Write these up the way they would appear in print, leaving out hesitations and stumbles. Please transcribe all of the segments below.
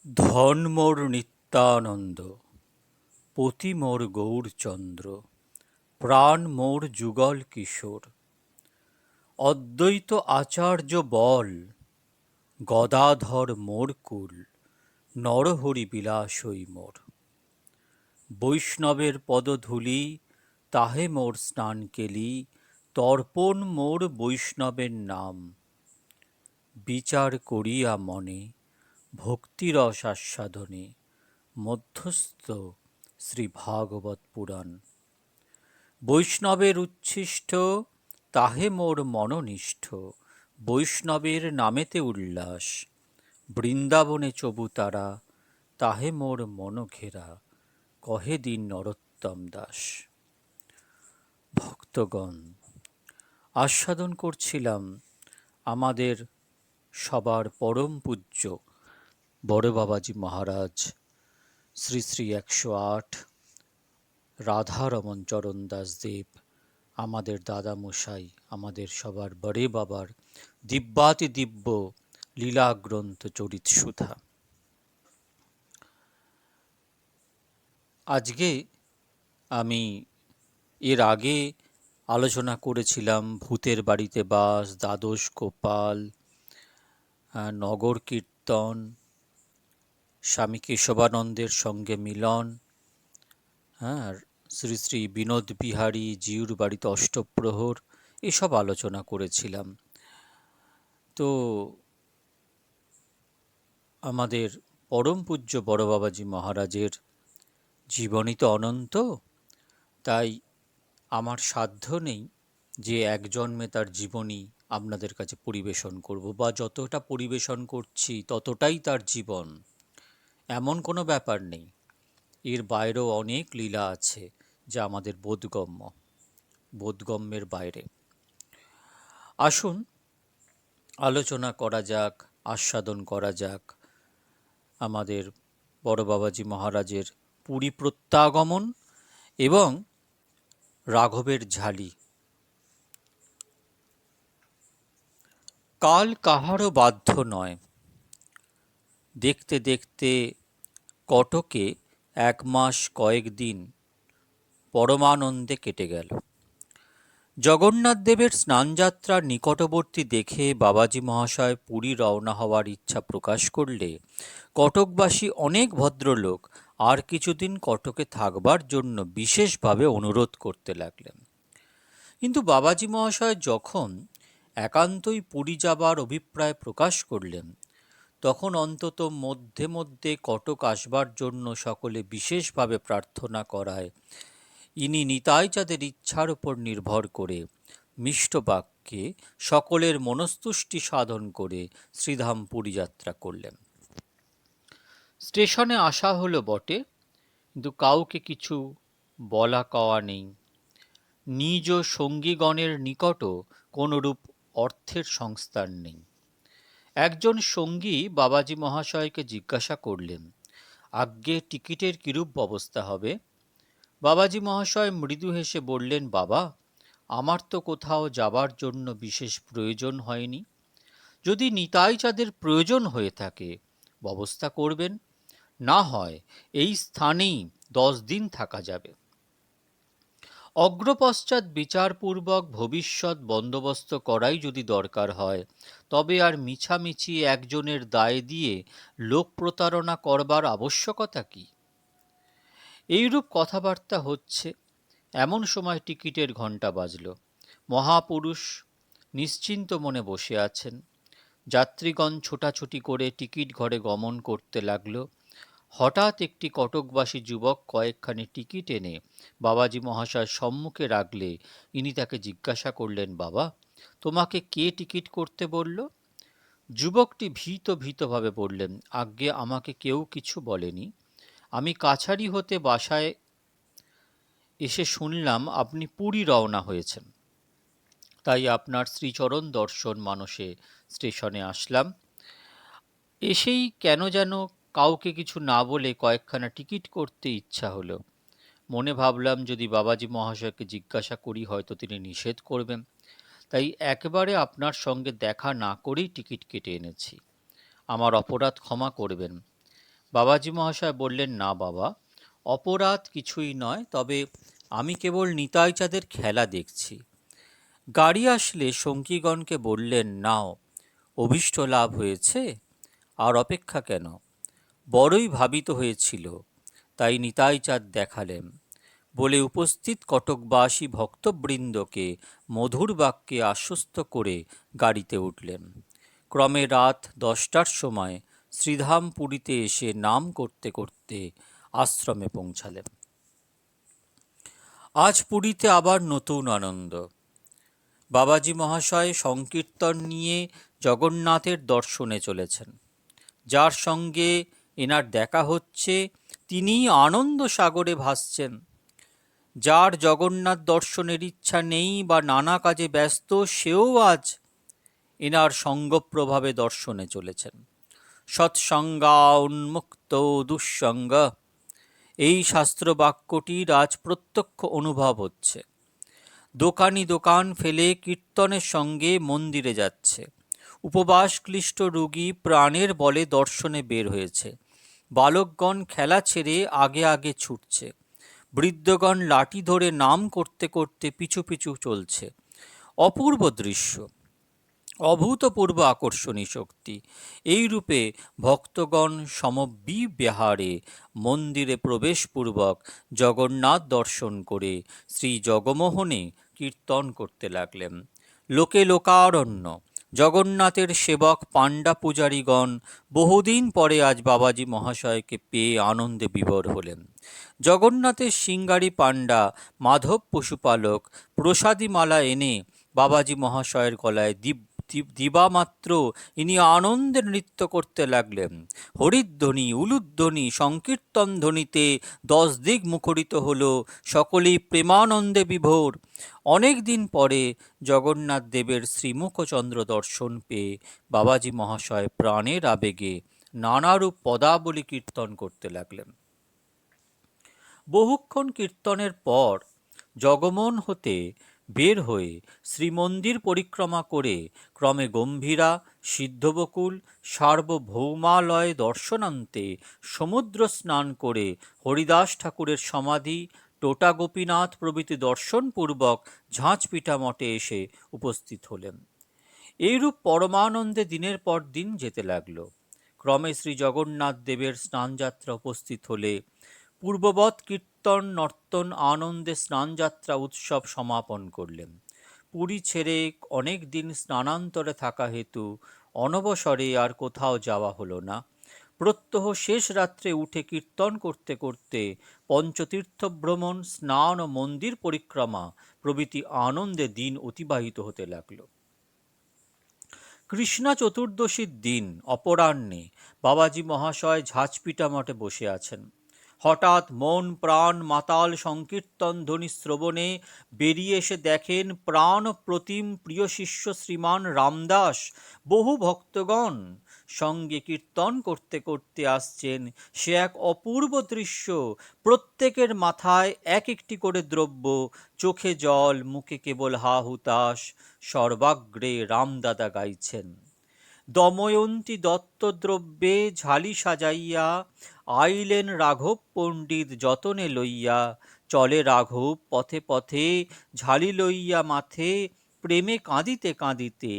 ধন মোর নিত্যানন্দ, পতি মোর গৌরচন্দ্র, প্রাণ মোর যুগল কিশোর, অদ্বৈত আচার্য বল, গদাধর মোর কুল, নরহরি বিলাসই মোর। বৈষ্ণবের পদধূলি, তাহে মোর স্নান কেলি, তর্পণ মোর বৈষ্ণবের নাম। বিচার করিয়া মনে, ভক্তিরস আস্বাদনে, মধ্যস্থ শ্রী ভাগবত পুরাণ। বৈষ্ণবের উচ্ছিষ্ট, তাহে মোর মনোনিষ্ঠ, বৈষ্ণবের নামেতে উল্লাস। বৃন্দাবনে চবুতারা, তাহে মোর মন ঘেরা, কহে দিন নরোত্তম দাস। ভক্তগণ, আস্বাদন করছিলাম আমাদের সবার পরম পূজ্য বড় বাবাজি মহারাজ শ্রী শ্রী ১০৮ রাধারমণ চরণ দাসদেব, আমাদের দাদা মশাই, আমাদের সবার বড়ে বাবার দিব্যাতি দিব্য লীলা গ্রন্থ চরিত সুধা। আজকে আমি এর আগে আলোচনা করেছিলাম ভূতের বাড়িতে বাস, দ্বাদশ গোপাল, নগর কীর্তন, স্বামী কেশবানন্দের সঙ্গে মিলন, হ্যাঁ, শ্রী শ্রী বিনোদ বিহারী জিউর বাড়িতে অষ্টপ্রহর, এসব আলোচনা করেছিলাম। তো আমাদের পরম পূজ্য বড় বাবাজি মহারাজের জীবনী তো অনন্ত, তাই আমার সাধ্য নেই যে এক জন্মে তার জীবনী আপনাদের কাছে পরিবেশন করব, বা যতটা পরিবেশন করছি ততটাই তার জীবন, এমন কোনো ব্যাপার নেই। এর বাইরেও অনেক লীলা আছে যা আমাদের বোধগম্যের বাইরে। আসুন আলোচনা করা যাক, আস্বাদন করা যাক আমাদের বড় বাবাজি মহারাজের পুরী প্রত্যাগমন এবং রাঘবের ঝালি। কাল কাহারও বাধ্য নয়, দেখতে দেখতে কটকে ১ মাস কয়েকদিন পরমানন্দে কেটে গেল। জগন্নাথ দেবের স্নানযাত্রার নিকটবর্তী দেখে বাবাজি মহাশয় পুরী রওনা হওয়ার ইচ্ছা প্রকাশ করলে কটকবাসী অনেক ভদ্রলোক আর কিছুদিন কটকে থাকবার জন্য বিশেষভাবে অনুরোধ করতে লাগলেন। কিন্তু বাবাজি মহাশয় যখন একান্তই পুরী যাবার অভিপ্রায় প্রকাশ করলেন, তখন অন্তত মধ্যে মধ্যে কটক আসবার জন্য সকলে বিশেষভাবে প্রার্থনা করায় ইনি নিতাইচাঁদের ইচ্ছার উপর নির্ভর করে মিষ্ট বাক্যে সকলের মনস্তুষ্টি সাধন করে শ্রীধাম পুরী যাত্রা করলেন। স্টেশনে আসা হলো বটে, কিন্তু কাউকে কিছু বলা কওয়া নেই। নিজ সঙ্গীগণের নিকটও কোনরূপ অর্থের সংস্থান নেই। একজন সঙ্গী বাবাজি মহাশয়কে জিজ্ঞাসা করলেন, আজ্ঞে টিকিটের কিরূপ ব্যবস্থা হবে? বাবাজি মহাশয় মৃদু হেসে বললেন, বাবা, আমার তো কোথাও যাবার জন্য বিশেষ প্রয়োজন হয়নি। যদি নিতাই চাঁদের প্রয়োজন হয়ে থাকে ব্যবস্থা করবেন, না হয় এই স্থানেই 10 দিন থাকা যাবে। অগ্রপশ্চাৎ বিচারপূর্বক ভবিষ্যৎ বন্দোবস্ত করাই যদি দরকার হয়, তবে আর মিছামিছি একজনের দায় দিয়ে লোক প্রতারণা করবার আবশ্যকতা কি? এইরূপ কথাবার্তা হচ্ছে, এমন সময় টিকিটের ঘণ্টা বাজল। মহাপুরুষ নিশ্চিন্ত মনে বসে আছেন। যাত্রীগণ ছোটাছুটি করে টিকিট ঘরে গমন করতে লাগল। হঠাৎ একটি কটকবাসী যুবক কয়েকখানি টিকিট এনে বাবাজি মহাশয়ের সম্মুখে রাখলে ইনি তাকে জিজ্ঞাসা করলেন, বাবা, তোমাকে কে টিকিট করতে বলল? যুবকটি ভীতভাবে বললেন, আজ্ঞে আমাকে কেউ কিছু বলেনি। আমি কাছারি হতে বাসায় এসে শুনলাম আপনি পুরী রওনা হয়েছেন, তাই আপনার শ্রীচরণ দর্শন মানসে স্টেশনে আসলাম। এসেই কেন যেন কাউকে কিছু না বলে কয়েকখানা টিকিট করতে ইচ্ছা হলো। মনে ভাবলাম যদি বাবাজি মহাশয়কে জিজ্ঞাসা করি হয়তো তিনি নিষেধ করবেন, তাই একেবারে আপনার সঙ্গে দেখা না করেই টিকিট কেটে এনেছি। আমার অপরাধ ক্ষমা করবেন। বাবাজি মহাশয় বললেন, না বাবা, অপরাধ কিছুই নয়, তবে আমি কেবল নিতাই চাঁদের খেলা দেখছি। গাড়ি আসলে সঙ্গীগণকে বললেন, নাও, অভীষ্ট লাভ হয়েছে, আর অপেক্ষা কেন? বড়ই ভাবিত হয়েছিল, তাই নিতাই চাঁদ দেখালেন, বলে উপস্থিত কটকবাসী ভক্তবৃন্দকে মধুর বাক্যে আশ্বস্ত করে গাড়িতে উঠলেন। ক্রমে রাত 10টার সময় শ্রীধাম পুরীতে এসে নাম করতে করতে আশ্রমে পৌঁছালেন। আজ পুরীতে আবার নতুন আনন্দ। বাবাজি মহাশয় সংকীর্তন নিয়ে জগন্নাথের দর্শনে চলেছেন। যার সঙ্গে এনার দেখা হচ্ছে তিনি আনন্দ সাগরে ভাসছেন। যার জগন্নাথ দর্শনের ইচ্ছা নেই বা নানা কাজে ব্যস্ত, সেও আজ এনার সঙ্গপ্রভাবে দর্শনে চলেছেন। সৎসঙ্গা উন্মুক্ত দুঃসঙ্গ, এই শাস্ত্র বাক্যটির আজ প্রত্যক্ষ অনুভব হচ্ছে। দোকানি দোকান ফেলে কীর্তনের সঙ্গে মন্দিরে যাচ্ছে। উপবাস ক্লিষ্ট রোগী প্রাণের বলে দর্শনে বের হয়েছে। বালকগণ খেলা ছেড়ে আগে আগে ছুটছে। বৃদ্ধগণ লাঠি ধরে নাম করতে করতে পিছু পিছু চলছে। অপূর্ব দৃশ্য, অভূতপূর্ব আকর্ষণী শক্তি। এই রূপে ভক্তগণ সমবিহারে মন্দিরে প্রবেশপূর্বক জগন্নাথ দর্শন করে শ্রী জগমোহনে কীর্তন করতে লাগলেন। লোকে লোকারণ্য। জগন্নাথের সেবক পাণ্ডা পূজারীগণ বহুদিন পরে আজ বাবাজি মহাশয়কে পেয়ে আনন্দে বিভোর হলেন। জগন্নাথের সিঙ্গারি পাণ্ডা মাধব পশুপালক প্রসাদী মালা এনে বাবাজি মহাশয়ের গলায় দিবামাত্র ইনি আনন্দে নৃত্য করতে লাগলেন। হরিধ্বনি, উলুধ্বনি, সংকীর্তন ধ্বনিতে 10 দিক মুখরিত হল, সকলেই প্রেমানন্দে বিভোর। অনেক দিন পরে জগন্নাথ দেবের শ্রীমুখচন্দ্র দর্শন পেয়ে বাবাজি মহাশয় প্রাণের আবেগে নানারূপ পদাবলী কীর্তন করতে লাগলেন। বহুক্ষণ কীর্তনের পর জগমোহন হতে বের হয়ে শ্রীমন্দির পরিক্রমা করে ক্রমে গম্ভীরা, সিদ্ধবকুল, সার্বভৌমালয় দর্শনান্তে সমুদ্র স্নান করে হরিদাস ঠাকুরের সমাধি, টোটা গোপীনাথ প্রভৃতি দর্শনপূর্বক ঝাঁচপিটা মঠে এসে উপস্থিত হলেন। এইরূপ পরমানন্দে দিনের পর দিন যেতে লাগল। ক্রমে শ্রী জগন্নাথ দেবের স্নানযাত্রা উপস্থিত হলে পূর্ববৎ কীর্তন নর্তন আনন্দে স্নানযাত্রা উৎসব সমাপন করলেন। পুরী ছেড়ে অনেক দিন স্নানান্তরে থাকা হেতু অনবসরে আর কোথাও যাওয়া হলো না। প্রত্যহ শেষ রাত্রে উঠে কীর্তন করতে করতে পঞ্চতীর্থ ভ্রমণ, স্নান ও মন্দির পরিক্রমা প্রভৃতি আনন্দে দিন অতিবাহিত হতে লাগল। কৃষ্ণা চতুর্দশীর দিন অপরাহ্নে বাবাজি মহাশয় ঝাঁচপিটা মঠে বসে আছেন। হঠাৎ মন প্রাণ মাতাল সংকীর্তন ধ্বনি শ্রবণে বেরিয়ে এসে দেখেন প্রাণ প্রতিম প্রিয় শিষ্য শ্রীমান রামদাস বহু ভক্তগণ সঙ্গে কীর্তন করতে করতে আসছেন। সে এক অপূর্ব দৃশ্য। প্রত্যেকের মাথায় এক একটি করে দ্রব্য, চোখে জল, মুখে কেবল হা হুতাশ। সর্বাগ্রে রামদাদা গাইছেন, দময়ন্তী দত্ত দ্রব্যে ঝালি সাজাইয়া আইলেন রাঘব পণ্ডিত যতনে লইয়া। চলে রাঘব পথে পথে ঝালি লইয়া মাথে, প্রেমে কাঁদিতে কাঁদিতে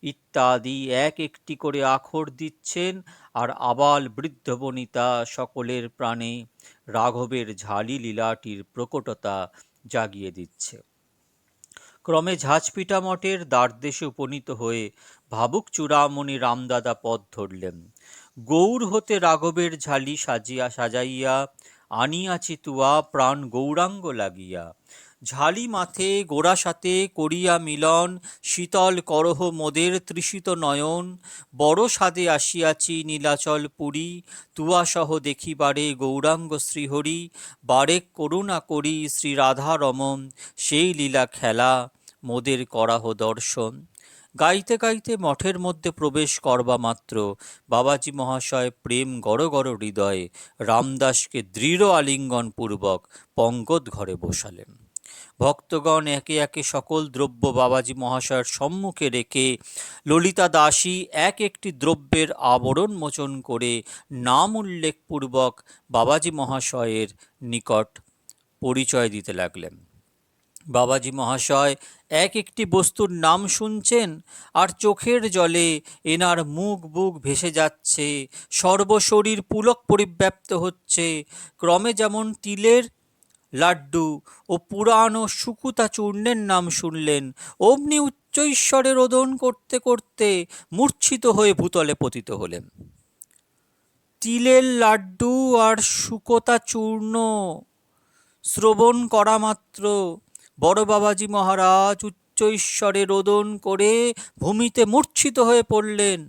ইত্যাদি এক একটি করে আখর দিচ্ছেন। আর আবাল বৃদ্ধ বনিতা সকলের প্রাণে রাঘবের ঝালি লীলাটির প্রকটতা জাগিয়ে দিচ্ছে। ক্রমে ঝাঁচপিটা মঠের দ্বারদেশে উপনীত হয়ে ভাবুক চূড়ামণি রামদাদা পথ ধরলেন। গৌর হতে রাঘবের ঝালি সাজাইয়া আনিয়াছি তুয়া প্রাণ গৌরাঙ্গ লাগিয়া। ঝালি মাথে গোড়া সাথে করিয়া মিলন, শীতল করহ মোদের তৃষিত নয়ন। বড় সাদে আসিয়াছি নীলাচল পুরী, তুয়াসহ দেখিবারে গৌরাঙ্গ শ্রীহরি। বারেক করুণা করি শ্রী রাধা রমন, সেই লীলা খেলা মোদের করাহ দর্শন। গাইতে গাইতে মঠের মধ্যে প্রবেশ করবা মাত্র বাবাজি মহাশয় প্রেম গড় গড় হৃদয়ে রামদাসকে দৃঢ় আলিঙ্গন পূর্বক পঙ্গদ ঘরে বসালেন। ভক্তগণ একে একে সকল দ্রব্য বাবাজি মহাশয়ের সম্মুখে রেখে ললিতা দাসী এক একটি দ্রব্যের আবরণ মোচন করে নাম উল্লেখপূর্বক বাবাজি মহাশয়ের নিকট পরিচয় দিতে লাগলেন। বাবাজি মহাশয় এক একটি বস্তুর নাম শুনছেন আর চোখের জলে এনার মুখ বুক ভেসে যাচ্ছে, সর্বশরীর পুলক পরিব্যাপ্ত হচ্ছে। ক্রমে যেমন তিলের লাড্ডু ও পুরানো শুকুতা চূর্ণের নাম শুনলেন, অমনি উচ্চৈঃস্বরে রোদন করতে করতে মূর্ছিত হয়ে ভূতলে পতিত হলেন। তিলের লাড্ডু আর শুকোতা চূর্ণ শ্রবণ করা মাত্র বড় বাবাজি মহারাজ উচ্চৈঃস্বরে রোদন করে ভূমিতে মূর্ছিত হয়ে পড়লেন।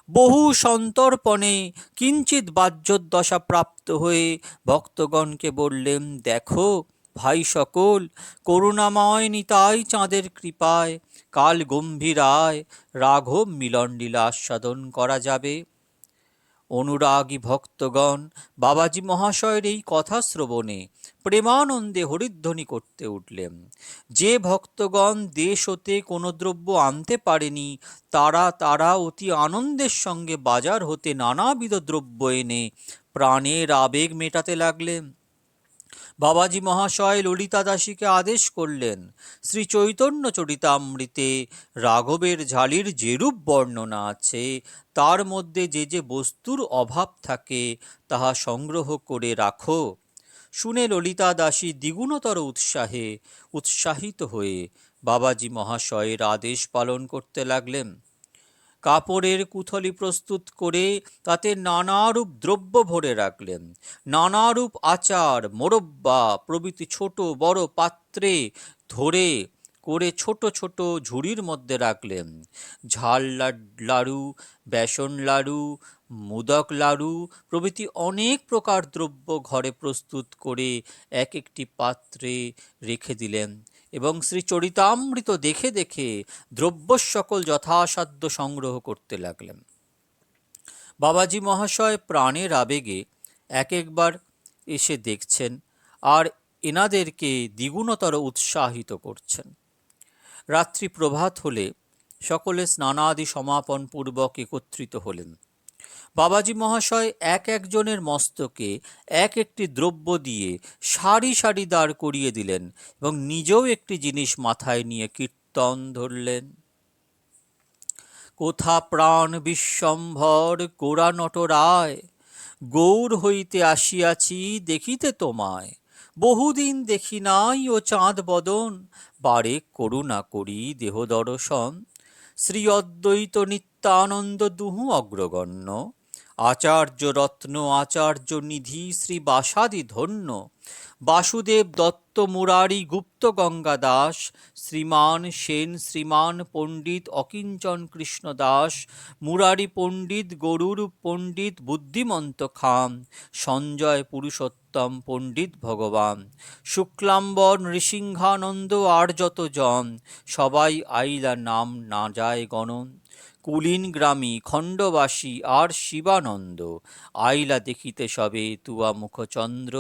বহু সন্তর্পণে কিঞ্চিৎ বাহ্যোদ্দশা প্রাপ্ত হয়ে ভক্তগণকে বললেন, দেখো ভাই সকল, করুণাময় নিতাই চাঁদের কৃপায় কাল গম্ভীরায় রাঘব মিলন লীলা আস্বাদন করা যাবে। অনুরাগী ভক্তগণ বাবাজি মহাশয়ের এই কথা শ্রবণে প্রেমানন্দে হরিধ্বনি করতে উঠলেন। যে ভক্তগণ দেশ হতে কোনো দ্রব্য আনতে পারেনি, তারা অতি আনন্দের সঙ্গে বাজার হতে নানাবিধ দ্রব্য এনে প্রাণের আবেগ মেটাতে লাগলেন। বাবাজি মহাশয় ললিতা দাসীকে আদেশ করলেন, শ্রী চৈতন্য চরিতামৃতে রাঘবের ঝালির যেরূপ বর্ণনা আছে, তার মধ্যে যে যে বস্তুর অভাব থাকে তাহা সংগ্রহ করে রাখো। শুনে ললিতা দাসী দ্বিগুণতর উৎসাহিত হয়ে বাবাজি মহাশয়ের আদেশ পালন করতে লাগলেন। কাপড়ের কুথলি প্রস্তুত করে তাতে নানারূপ দ্রব্য ভরে রাখলেন। নানারূপ আচার, মোরব্বা প্রভৃতি ছোট বড় পাত্রে ধরে করে ছোট ছোট ঝুড়ির মধ্যে রাখলেন। ঝাল লাড়ু, বেসন লাড়ু, মোদক লাড়ু প্রভৃতি অনেক প্রকার দ্রব্য ঘরে প্রস্তুত করে এক একটি পাত্রে রেখে দিলেন এবং শ্রী চরিতামৃত দেখে দেখে দ্রব্য সকল যথাসাধ্য সংগ্রহ করতে লাগলেন। বাবাজি মহাশয় প্রাণের আবেগে এক একবার এসে দেখছেন আর এনাদেরকে দ্বিগুণতর উৎসাহিত করছেন। রাত্রি প্রভাত হলে সকলে স্নানাদি সমাপন পূর্বক একত্রিত হলেন। বাবাজি মহাশয় এক একজনের মস্তকে এক একটি দ্রব্য দিয়ে সারি সারি দাঁড় করিয়ে দিলেন এবং নিজেও একটি জিনিস মাথায় নিয়ে কীর্তন ধরলেন। কোথা প্রাণ বিশ্বম্ভর গোরা নটরায়, গৌর হইতে আসিয়াছি দেখিতে তোমায়, বহুদিন দেখি নাই ও চাঁদ বদন, বারে করুণা করি দেহ দর্শন। শ্রী অদ্বৈত নিত্যানন্দ দুহু অগ্রগণ্য, আচার্য রত্ন আচার্য নিধি শ্রী বাসাদি ধন্য, বাসুদেব দত্ত মুরারি গুপ্ত গঙ্গা দাস, শ্রীমান সেন শ্রীমান পণ্ডিত অকিঞ্চন কৃষ্ণ দাস, মুরারি পণ্ডিত গরুর পণ্ডিত বুদ্ধিমন্ত খাম, সঞ্জয় পুরুষোত্তম পণ্ডিত ভগবান, শুক্লাম্বর নৃসিংহানন্দ আর যত জন, সবাই আইলা নাম না যায় গণন। কুলীন গ্রামী খণ্ডবাসী আর শিবানন্দ, আইলা দেখিতে সবে তুয়া মুখচন্দ্র,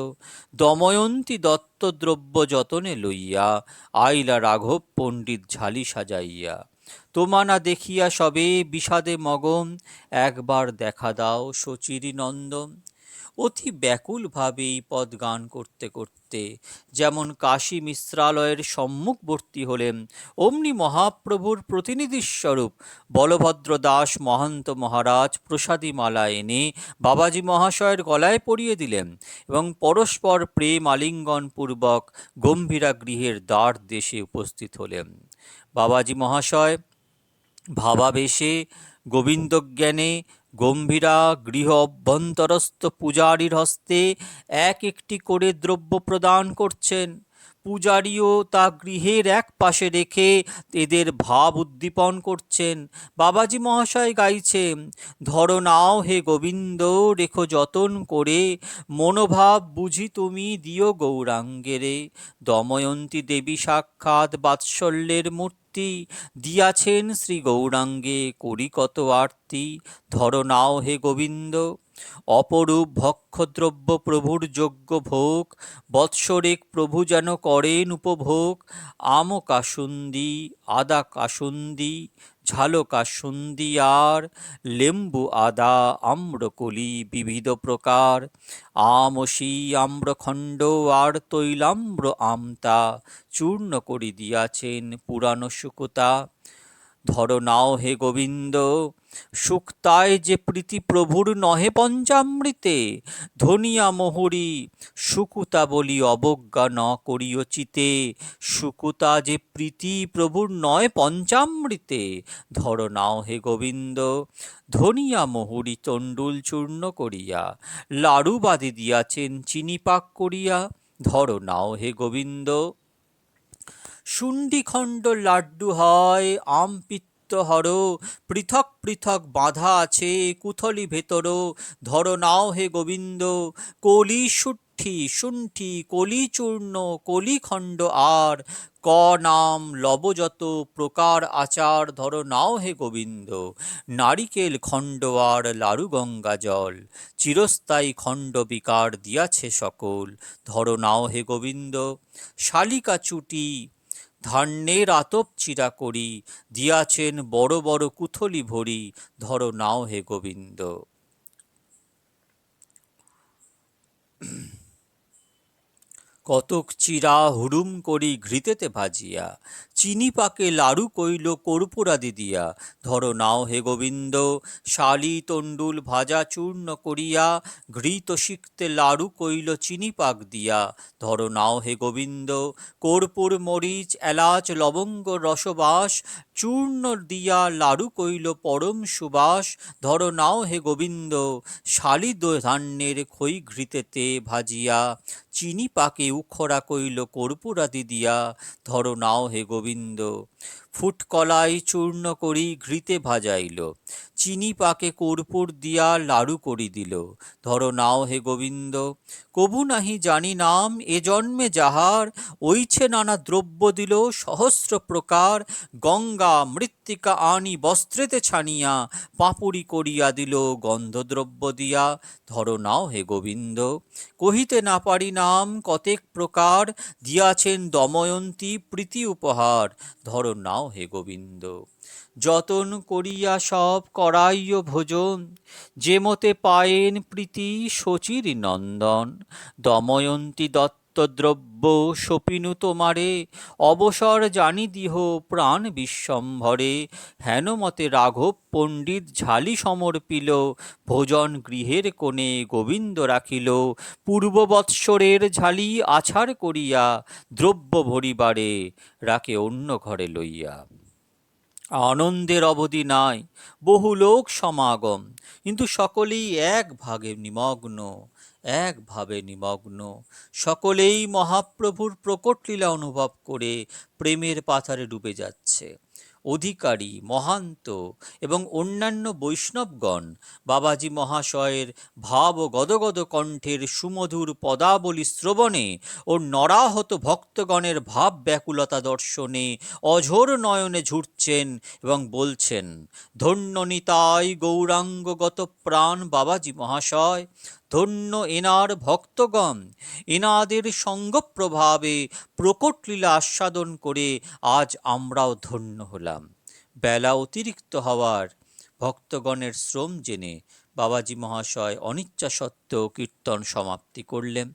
দময়ন্তী দত্ত দ্রব্য যতনে লইয়া, আইলা রাঘব পণ্ডিত ঝালি সাজাইয়া। তোমানা দেখিয়া সবে বিষাদে মগন, একবার দেখা দাও শচীরী নন্দন। অতি ব্যাকুলভাবে এই পদ গান করতে করতে যেমন কাশী মিশ্রালয়ের সম্মুখবর্তী হলেন, অমনি মহাপ্রভুর প্রতিনিধিস্বরূপ বলভদ্র দাস মহান্ত মহারাজ প্রসাদী মালা এনে বাবাজি মহাশয়ের গলায় পরিয়ে দিলেন এবং পরস্পর প্রেম আলিঙ্গন পূর্বক গম্ভীরা গৃহের দ্বার দেশে উপস্থিত হলেন। বাবাজি মহাশয় ভাবাবেশে গোবিন্দজ্ঞানে গম্ভীরা গৃহ অভ্যন্তরস্থ পূজারীর হস্তে এক একটি করে দ্রব্য প্রদান করছেন। পূজারীও তা গৃহের এক পাশে রেখে এদের ভাব উদ্দীপন করছেন। বাবাজি মহাশয় গাইছেন, ধরো নাও হে গোবিন্দ রেখো যতন করে, মনোভাব বুঝি তুমি দিও গৌরাঙ্গেরে, দময়ন্তী দেবী সাক্ষাৎ বাৎসল্যের মূর্তি মূর্তি, দিয়াছেন শ্রী গৌরাঙ্গে করি কত আরতি, ধর নাও হে গোবিন্দ। অপরূপ ভক্ষদ্রব্য প্রভুর যোগ্য ভোগ, বৎসরেক প্রভু যেন করেন উপভোগ। আম কাসুন্দি, আদা কাসুন্দি, ঝালো কাসুন্দি আর, লেম্বু আদা আম্রকলি বিবিধ প্রকার। আমসি আম্রখণ্ড আর তৈলাম্র আমতা, চূর্ণ করি দিয়াছেন পুরানো শুকতা। ধর নাও হে গোবিন্দ, শুক্তায় যে প্রীতি প্রভুর নহে পঞ্চামৃতে, ধনিয়া মহুরি শুকুতা বলি অবজ্ঞা ন করিও চিতে। শুকুতা যে প্রীতি প্রভুর নয় পঞ্চামৃতে, ধর নাও হে গোবিন্দ। ধনিয়া মহুরি তণ্ডুল চূর্ণ করিয়া, লাড়ু বাঁধি দিয়াছেন চিনি পাক করিয়া, ধর নাও হে গোবিন্দ। শুণ্ডিখণ্ড লাড্ডু হয় আম পিত্ত হর, পৃথক পৃথক বাঁধা আছে কুথলি ভেতর, ধর নাও হে গোবিন্দ। কলি শুঠি শুণ্ঠি কলি চূর্ণ কলিখণ্ড আর, ক নাম লব যত প্রকার আচার, ধর নাও হে গোবিন্দ। নারিকেল খণ্ড আর লাড়ু গঙ্গা জল, চিরস্থায়ী খণ্ড বিকার দিয়াছে সকল, ধর নাও হে গোবিন্দ। শালিকা চুটি ধান্যের আতপ চিরা করি, দিয়াছেন বড় বড় কুথলি ভরি, ধর নাও হে গোবিন্দ। কতক চিরা হুড়ুম করি ঘৃতেতে ভাজিয়া, চিনি পাকে লাড়ু কইল কর্পূরাদি দিয়া, ধর নাও হে গোবিন্দ। শালি তণ্ডুল ভাজা চূর্ণ করিয়া, ঘৃত সিক্তে লাড়ু কইল চিনি পাক দিয়া, ধর নাও হে গোবিন্দ। কর্পূর মরিচ এলাচ লবঙ্গ রসবাস, চূর্ণ দিয়া লাড়ু কইল পরম সুবাস, ধর নাও হে গোবিন্দ। শালি ধান্যের খই ঘৃতেতে ভাজিয়া, চিনি পাকে উখরা কইল কর্পূরাদি দিয়া, ধর নাও হে গোবিন্দ। ফুটকলাই চূর্ণ করি ঘৃতে ভাজাইল, চিনি পাকে কর্পূর দিয়া লাড়ু করি দিল, ধর নাও হে গোবিন্দ। কবু নাহি জানি নাম এ জন্মে যাহার, ওইছে নানা দ্রব্য দিল সহস্র প্রকার। গঙ্গা মৃত্তিকা আনি বস্ত্রেতে ছানিয়া, পাঁপুড়ি করিয়া দিল গন্ধদ্রব্য দিয়া, ধর নাও হে গোবিন্দ। কহিতে না পারি নাম কতেক প্রকার, দিয়াছেন দময়ন্তী প্রীতি উপহার, ধর নাও হে গোবিন্দ। যতন করিয়া সব করাইও ভোজন, যে মতে পায়েন প্রীতি শচীর নন্দন। দময়ন্তী দত্ত দ্রব্য সপিনু তোমারে, অবসর জানি দিহ প্রাণ বিশ্বম্ভরে। হেন মতে রাঘব পণ্ডিত ঝালি সমর্পিল, ভোজন গৃহের কোণে গোবিন্দ রাখিল। পূর্ব বৎসরের ঝালি আছাড় করিয়া, দ্রব্য ভরিবারে রাখে অন্য ঘরে লইয়া। আনন্দের অবধি নাই, বহু লোক সমাগম, কিন্তু সকলেই এক ভাগে নিমগ্ন, এক ভাবে নিমগ্ন। সকলেই মহাপ্রভুর প্রকট লীলা অনুভব করে প্রেমের পাথারে ডুবে যাচ্ছে। অধিকারী, মহান্ত এবং অন্যান্য বৈষ্ণবগণ বাবাজী মহাশয়ের ভাব ও গদগদ কণ্ঠের সুমধুর পদাবলী শ্রবণে ও নরাহত ভক্তগণের ভাব ব্যাকুলতা দর্শনে অঝোর নয়নে ঝুরছেন এবং বলছেন, ধন্য নিতাই গৌরাঙ্গগত প্রাণ বাবাজী মহাশয়, ধন্য এনার ভক্তগণ, এনাদের সঙ্গ প্রভাবে প্রকট লীলা আস্বাদন করে আজ আমরাও ধন্য হলাম। বেলা অতিরিক্ত হওয়ার ভক্তগণের শ্রম জেনে বাবাজী মহাশয় অনিচ্ছা সত্ত্বেও কীর্তন সমাপ্তি করলেন।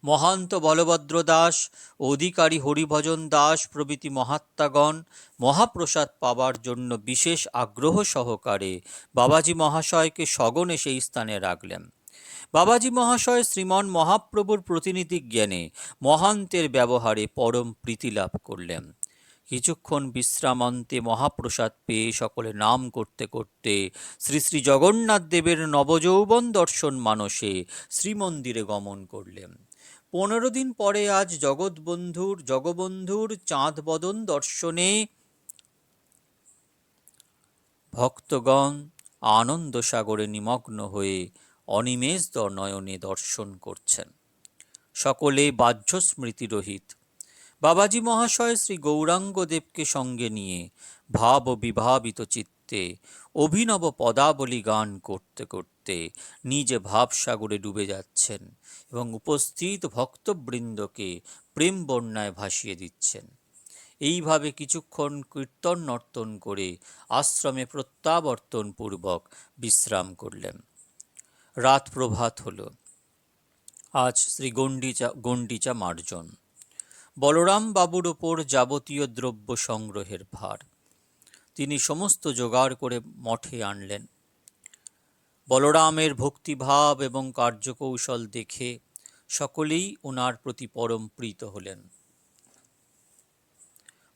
মহান্ত বলভদ্র দাস, অধিকারী হরিভজন দাস প্রভৃতি মহাত্মাগণ মহাপ্রসাদ পাবার জন্য বিশেষ আগ্রহ সহকারে বাবাজী মহাশয়কে সগণে সেই স্থানে রাখলেন। বাবাজী মহাশয় শ্রীমন মহাপ্রভুর প্রতিনিধি জ্ঞানে মহান্তের ব্যবহারে পরম প্রীতি লাভ করলেন। কিছুক্ষণ বিশ্রামান্তে মহাপ্রসাদ পেয়ে সকলে নাম করতে করতে শ্রী শ্রী জগন্নাথ দেবের নবযৌবন দর্শন মানসে শ্রীমন্দিরে গমন করলেন। 15 দিন পরে আজ জগবন্ধুর চাঁদ বদন দর্শনে ভক্তগণ আনন্দ সাগরে নিমগ্ন হয়ে অনিমেষ নয়নে দর্শন করছেন। সকলে বাহ্য স্মৃতি রহিত। বাবাজি মহাশয় শ্রী গৌরাঙ্গদেবকে সঙ্গে নিয়ে ভাব ও বিভাবিত চিত্তে অভিনব পদাবলী গান করতে করতে নিজে ভাবসাগরে ডুবে যাচ্ছেন এবং উপস্থিত ভক্তবৃন্দকে প্রেম বন্যায় ভাসিয়ে দিচ্ছেন। এইভাবে কিছুক্ষণ কীর্তন নর্তন করে আশ্রমে প্রত্যাবর্তন পূর্বক বিশ্রাম করলেন। রাত প্রভাত হল। আজ শ্রী গণ্ডিচা মার্জন। বলরাম বাবুর ওপর যাবতীয় দ্রব্য সংগ্রহের ভার তিনি সমস্ত জোগাড় করে মঠে আনলেন। বলরামের ভক্তিভাব এবং কার্যকৌশল দেখে সকলেই ওনার প্রতি পরম প্রীত হলেন।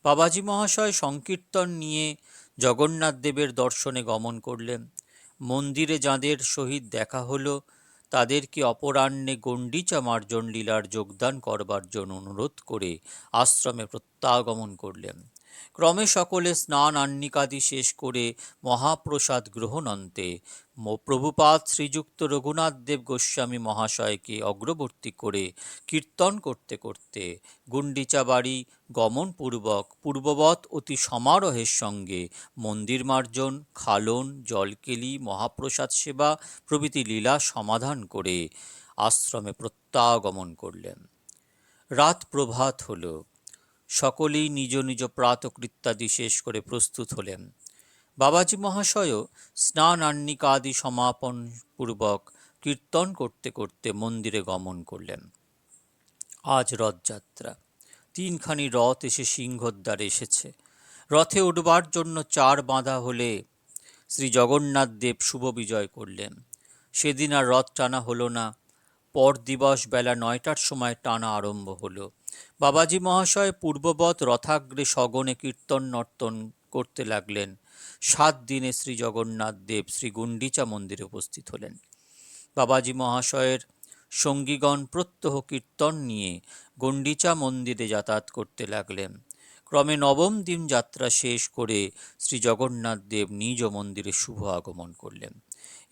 বাবাজি মহাশয় সংকীর্তন নিয়ে জগন্নাথ দেবের দর্শনে গমন করলেন। মন্দিরে যাঁদের সহিত দেখা হল তাদেরকে অপরাহ্নে গণ্ডিচা মার্জন লীলার যোগদান করবার জন্য অনুরোধ করে আশ্রমে প্রত্যাগমন করলেন। ক্রমে সকলে স্নান আহ্নিকাদি শেষ করে মহাপ্রসাদ গ্রহণন্তে প্রভুপাদ শ্রীযুক্ত রঘুনাথ দেব গোস্বামী মহাশয়কে অগ্রবর্তী করে কীর্তন করতে করতে গুন্ডিচা বাড়ি গমন পূর্ববৎ অতি সমারোহের সঙ্গে মন্দির মার্জন, খালন, জলকেলি, মহাপ্রসাদ সেবা প্রভৃতি লীলা সমাধান করে আশ্রমে প্রত্যাগমন করলেন। রাত প্রভাত হল। সকলেই নিজ নিজ প্রাতকৃত্যাদি শেষ করে প্রস্তুত হলেন। বাবাজি মহাশয়ও স্নান আহ্নিকাদি সমাপন পূর্বক কীর্তন করতে করতে মন্দিরে গমন করলেন। আজ রথযাত্রা। তিনখানি রথ এসে সিংহদ্বারে এসেছে। রথে উঠবার জন্য চার বাঁধা হলে শ্রী জগন্নাথ দেব শুভ বিজয় করলেন। সেদিন আর রথ টানা হলো না। পর দিবস বেলা 9টার সময় টানা আরম্ভ হলো। বাবাজি মহাশয় পূর্ববৎ রথাগ্রে সগনে কীর্তন নর্তন করতে লাগলেন। 7 দিনে শ্রী জগন্নাথ দেব শ্রী গুন্ডিচা মন্দিরে উপস্থিত হলেন। বাবাজি মহাশয়ের সঙ্গীগণ প্রত্যহ কীর্তন নিয়ে গণ্ডিচা মন্দিরে যাতায়াত করতে লাগলেন। ক্রমে 9ম দিন যাত্রা শেষ করে শ্রী জগন্নাথ দেব নিজ মন্দিরে শুভ আগমন করলেন।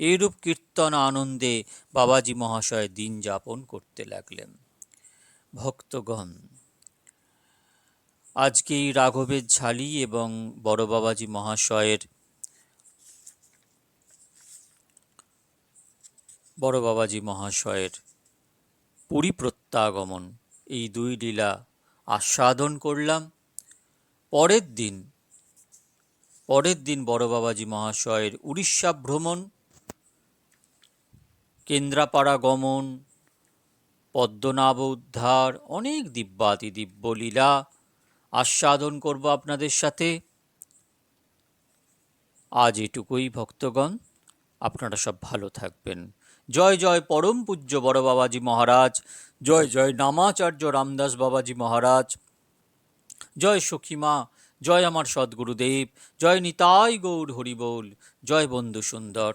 এইরূপ কীর্তন আনন্দে বাবাজি মহাশয় দিন যাপন করতে লাগলেন। ভক্তগণ, আজকে এই রাঘবের ঝালি এবং বড় বাবাজি মহাশয়ের পুরী প্রত্যাগমন এই দুই লীলা আস্বাদন করলাম। পরের দিন বড় বাবাজি মহাশয়ের উড়িষ্যা ভ্রমণ, কেন্দ্রাপাড়া গমন, পদ্মনাভ উদ্ধার, অনেক দিব্যাতি দিব্যলীলা আস্বাদন করব আপনাদের সাথে। আজ এটুকুই ভক্তগণ, আপনারা সব ভালো থাকবেন। জয় জয় পরম পূজ্য বড় বাবাজি মহারাজ, জয় জয় নামাচার্য রামদাস বাবাজি মহারাজ, জয় সখীমা, জয় আমার সদ্গুরুদেব, জয় নিতাই গৌর হরিবোল, জয় বন্ধু সুন্দর।